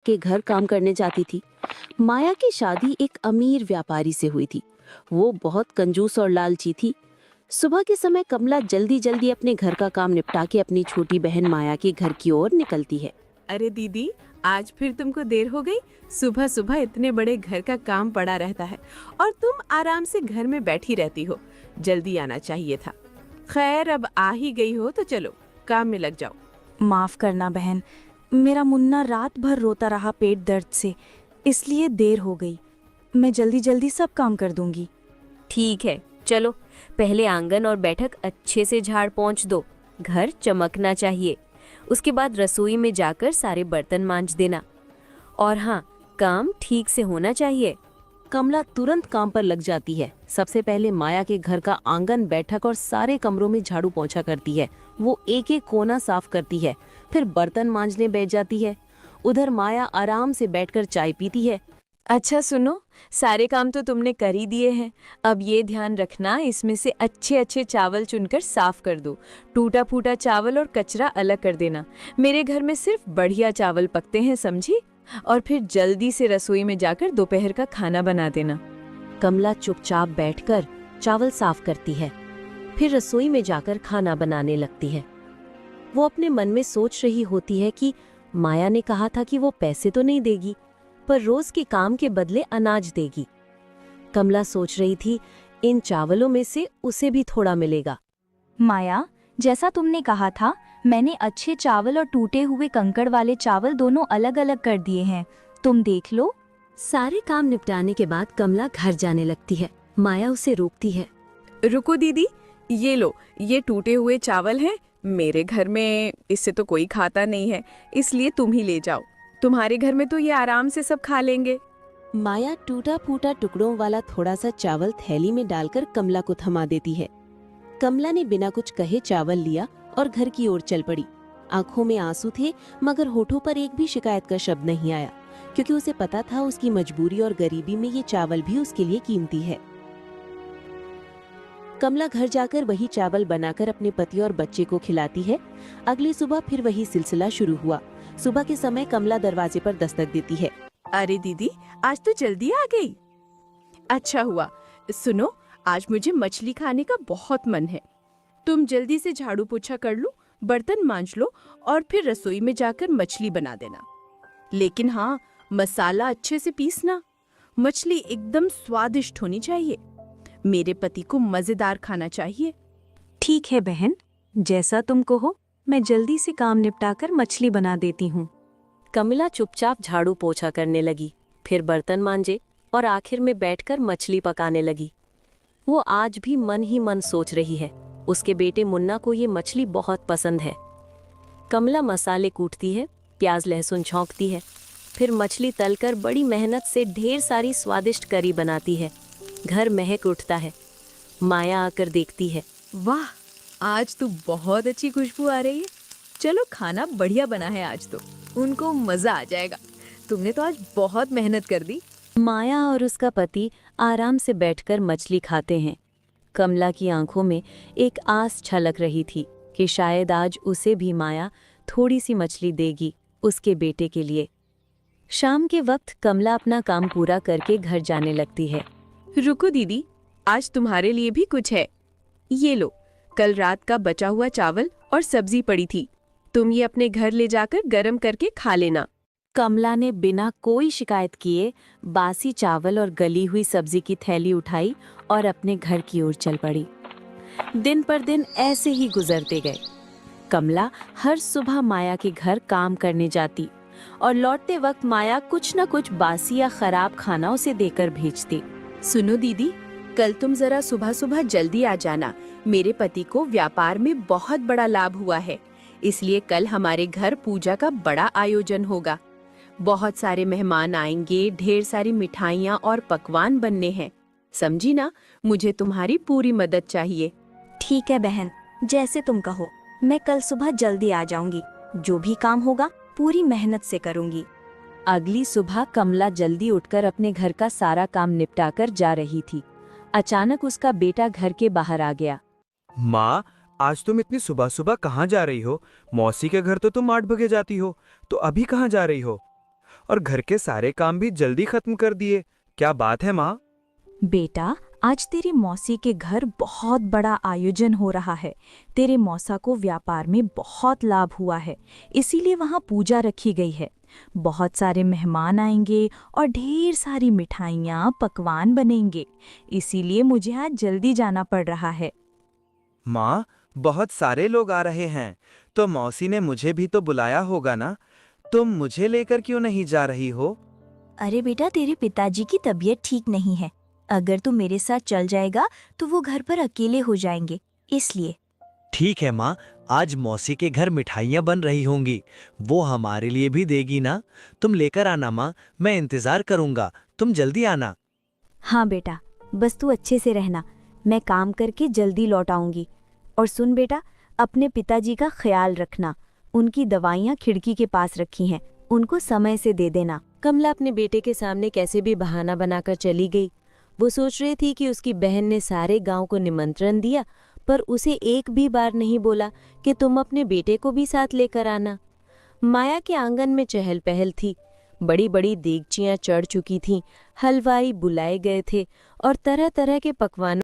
के घर काम करने जाती थी। माया की शादी एक अमीर व्यापारी से हुई थी। वो बहुत कंजूस और लालची थी। सुबह के समय कमला जल्दी जल्दी अपने घर का काम निपटा के अपनी छोटी बहन माया के घर की ओर निकलती है। अरे दीदी, आज फिर तुमको देर हो गई। सुबह सुबह इतने बड़े घर का काम पड़ा रहता है और तुम आराम से घर में बैठी रहती हो। जल्दी आना चाहिए था। खैर, अब आ ही गई हो तो चलो काम में लग जाओ। माफ करना बहन, मेरा मुन्ना रात भर रोता रहा पेट दर्द से, इसलिए देर हो गई। मैं जल्दी जल्दी सब काम कर दूंगी। ठीक है, चलो पहले आंगन और बैठक अच्छे से झाड़ पोंछ दो। घर चमकना चाहिए। उसके बाद रसोई में जाकर सारे बर्तन मांज देना। और हाँ, काम ठीक से होना चाहिए। कमला तुरंत काम पर लग जाती है। सबसे पहले माया के घर का आंगन, बैठक और सारे कमरों में झाड़ू पोंछा करती है। वो एक एक कोना साफ करती है, फिर बर्तन मांजने बैठ जाती है। उधर माया आराम से बैठकर चाय पीती है। अच्छा सुनो, सारे काम तो तुमने कर ही दिए हैं। अब ये ध्यान रखना, इसमें से अच्छे अच्छे चावल चुनकर साफ कर दो। टूटा फूटा चावल और कचरा अलग कर देना। मेरे घर में सिर्फ बढ़िया चावल पकते हैं, समझी? और फिर जल्दी से रसोई में जाकर दोपहर का खाना बना देना। कमला चुपचाप बैठकर चावल साफ करती है, फिर रसोई में जाकर खाना बनाने लगती है। वो अपने मन में सोच रही होती है कि माया ने कहा था कि वो पैसे तो नहीं देगी, पर रोज के काम के बदले अनाज देगी। कमला सोच रही थी इन चावलों में से उसे भी थोड़ा मिलेगा। माया, जैसा तुमने कहा था, मैंने अच्छे चावल और टूटे हुए कंकड़ वाले चावल दोनों अलग अलग कर दिए हैं। तुम देख लो। सारे काम निपटाने के बाद कमला घर जाने लगती है। माया उसे रोकती है। रुको दीदी, ये लो, ये टूटे हुए चावल हैं। मेरे घर में इससे तो कोई खाता नहीं है, इसलिए तुम ही ले जाओ। तुम्हारे घर में तो ये आराम से सब खा लेंगे। माया टूटा फूटा टुकड़ों वाला थोड़ा सा चावल थैली में डालकर कमला को थमा देती है। कमला ने बिना कुछ कहे चावल लिया और घर की ओर चल पड़ी। आंखों में आंसू थे, मगर होठों पर एक भी शिकायत का शब्द नहीं आया, क्योंकि उसे पता था उसकी मजबूरी और गरीबी में ये चावल भी उसके लिए कीमती है। कमला घर जाकर वही चावल बनाकर अपने पति और बच्चे को खिलाती है। अगली सुबह फिर वही सिलसिला शुरू हुआ। सुबह के समय कमला दरवाजे पर दस्तक देती है। अरे दीदी, आज तो जल्दी आ गई। अच्छा हुआ। सुनो, आज मुझे मछली खाने का बहुत मन है। तुम जल्दी से झाड़ू पोछा कर लो, बर्तन मांज लो और फिर रसोई में जाकर मछली बना देना। लेकिन हाँ, मसाला अच्छे से पीसना। मछली एकदम स्वादिष्ट होनी चाहिए। मेरे पति को मजेदार खाना चाहिए। ठीक है बहन, जैसा तुम कहो, मैं जल्दी से काम निपटाकर मछली बना देती हूँ। कमला चुपचाप झाड़ू पोछा करने लगी, फिर बर्तन मांजे और आखिर में बैठकर मछली पकाने लगी। वो आज भी मन ही मन सोच रही है, उसके बेटे मुन्ना को ये मछली बहुत पसंद है। कमला मसाले कूटती है, प्याज लहसुन छौंकती है, फिर मछली तलकर बड़ी मेहनत से ढेर सारी स्वादिष्ट करी बनाती है। घर महक उठता है। माया आकर देखती है। वाह, आज तो बहुत अच्छी खुशबू आ रही है। चलो, खाना बढ़िया बना है आज तो। उनको मजा आ जाएगा। तुमने तो आज बहुत मेहनत कर दी। माया और उसका पति आराम से बैठकर मछली खाते हैं। कमला की आंखों में एक आस छलक रही थी कि शायद आज उसे भी माया थोड़ी सी मछली देगी उसके बेटे के लिए। शाम के वक्त कमला अपना काम पूरा करके घर जाने लगती है। रुको दीदी, आज तुम्हारे लिए भी कुछ है। ये लो, कल रात का बचा हुआ चावल और सब्जी पड़ी थी। तुम ये अपने घर ले जाकर गरम करके खा लेना। कमला ने बिना कोई शिकायत किए बासी चावल और गली हुई सब्जी की थैली उठाई और अपने घर की ओर चल पड़ी। दिन पर दिन ऐसे ही गुजरते गए। कमला हर सुबह माया के घर काम करने जाती और लौटते वक्त माया कुछ न कुछ बासी या खराब खाना उसे देकर भेजती। सुनो दीदी, कल तुम जरा सुबह सुबह जल्दी आ जाना। मेरे पति को व्यापार में बहुत बड़ा लाभ हुआ है, इसलिए कल हमारे घर पूजा का बड़ा आयोजन होगा। बहुत सारे मेहमान आएंगे, ढेर सारी मिठाइयाँ और पकवान बनने हैं। समझी ना? मुझे तुम्हारी पूरी मदद चाहिए। ठीक है बहन, जैसे तुम कहो। मैं कल सुबह जल्दी आ जाऊंगी। जो भी काम होगा पूरी मेहनत से करूंगी। अगली सुबह कमला जल्दी उठकर अपने घर का सारा काम निपटाकर जा रही थी। अचानक उसका बेटा घर के बाहर आ गया। माँ, आज तुम इतनी सुबह सुबह कहाँ जा रही हो? मौसी के घर तो तुम 8 बजे जाती हो, तो अभी कहाँ जा रही हो? और घर के सारे काम भी जल्दी खत्म कर दिए। क्या बात है माँ? बेटा, आज तेरी मौसी के घर बहुत बड़ा आयोजन हो रहा है। तेरे मौसा को व्यापार में बहुत लाभ हुआ है, इसीलिए वहाँ पूजा रखी गई है। बहुत सारे मेहमान आएंगे और ढेर सारी मिठाइयाँ पकवान बनेंगे, इसीलिए मुझे आज जल्दी जाना पड़ रहा है। माँ, बहुत सारे लोग आ रहे हैं, तो मौसी ने मुझे भी तो बुलाया होगा ना? तुम मुझे लेकर क्यों नहीं जा रही हो? अरे बेटा, तेरे पिताजी की तबीयत ठीक नहीं है। अगर तू मेरे साथ चल जाएगा तो वो घर पर अकेले हो जाएंगे, इसलिए। ठीक है माँ, आज मौसी के घर मिठाइयाँ बन रही होंगी, वो हमारे लिए भी देगी ना। तुम लेकर आना माँ, मैं इंतजार करूँगा, तुम जल्दी आना। हाँ बेटा, बस तू अच्छे से रहना, मैं काम करके जल्दी लौट आऊंगी। और सुन बेटा, अपने पिताजी का ख्याल रखना। उनकी दवाइयाँ खिड़की के पास रखी हैं, उनको समय से दे देना। कमला अपने बेटे के सामने कैसे भी बहाना बनाकर चली गई। वो सोच रही थी कि उसकी बहन ने सारे गांव को निमंत्रण दिया, पर उसे एक भी बार नहीं बोला कि तुम अपने बेटे को भी साथ लेकर आना। माया के आंगन में चहल पहल थी। बड़ी बड़ी देगचियां चढ़ चुकी थीं, हलवाई बुलाए गए थे और तरह तरह के पकवानों